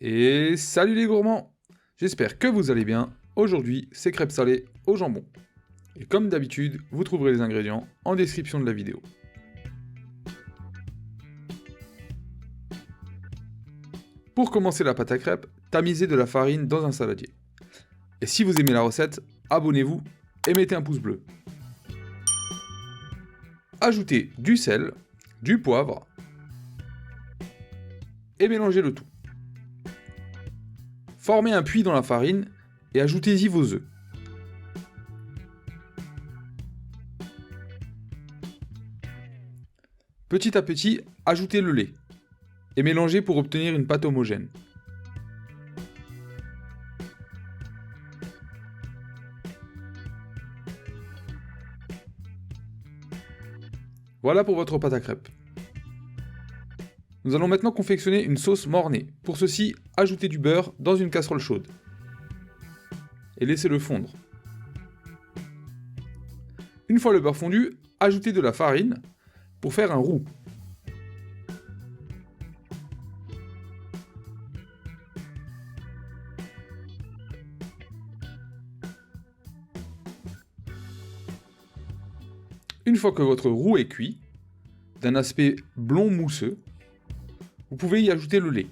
Et salut les gourmands! J'espère que vous allez bien. Aujourd'hui, c'est crêpes salées au jambon. Et comme d'habitude, vous trouverez les ingrédients en description de la vidéo. Pour commencer la pâte à crêpes, tamisez de la farine dans un saladier. Et si vous aimez la recette, abonnez-vous et mettez un pouce bleu. Ajoutez du sel, du poivre et mélangez le tout. Formez un puits dans la farine et ajoutez-y vos œufs. Petit à petit, ajoutez le lait et mélangez pour obtenir une pâte homogène. Voilà pour votre pâte à crêpes. Nous allons maintenant confectionner une sauce Mornay. Pour ceci, ajoutez du beurre dans une casserole chaude et laissez-le fondre. Une fois le beurre fondu, ajoutez de la farine pour faire un roux. Une fois que votre roux est cuit, d'un aspect blond mousseux, vous pouvez y ajouter le lait.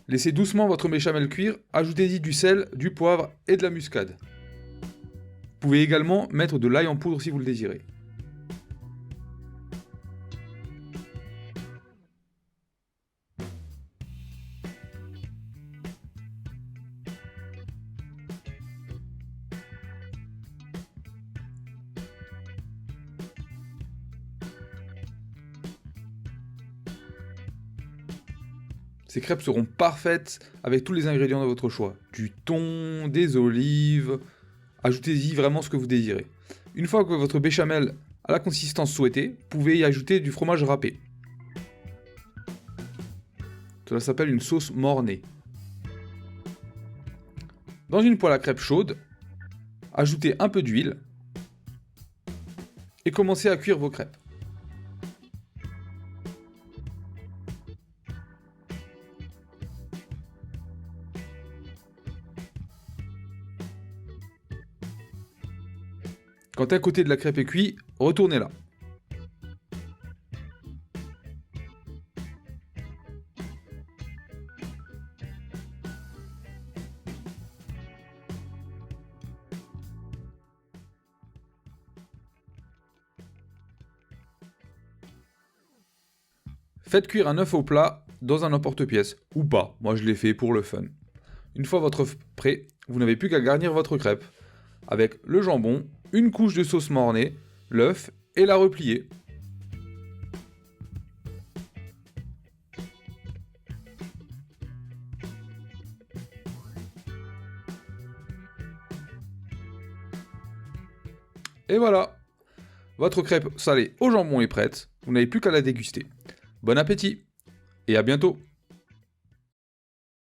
Laissez doucement votre béchamel cuire, ajoutez-y du sel, du poivre et de la muscade. Vous pouvez également mettre de l'ail en poudre si vous le désirez. Ces crêpes seront parfaites avec tous les ingrédients de votre choix. Du thon, des olives, ajoutez-y vraiment ce que vous désirez. Une fois que votre béchamel a la consistance souhaitée, vous pouvez y ajouter du fromage râpé. Cela s'appelle une sauce Mornay. Dans une poêle à crêpes chaude, ajoutez un peu d'huile et commencez à cuire vos crêpes. Quand un côté de la crêpe est cuit, retournez-la. Faites cuire un œuf au plat dans un emporte-pièce, ou pas, moi je l'ai fait pour le fun. Une fois votre œuf prêt, vous n'avez plus qu'à garnir votre crêpe avec le jambon, une couche de sauce Mornay, l'œuf et la replier. Et voilà, votre crêpe salée au jambon est prête, vous n'avez plus qu'à la déguster. Bon appétit et à bientôt!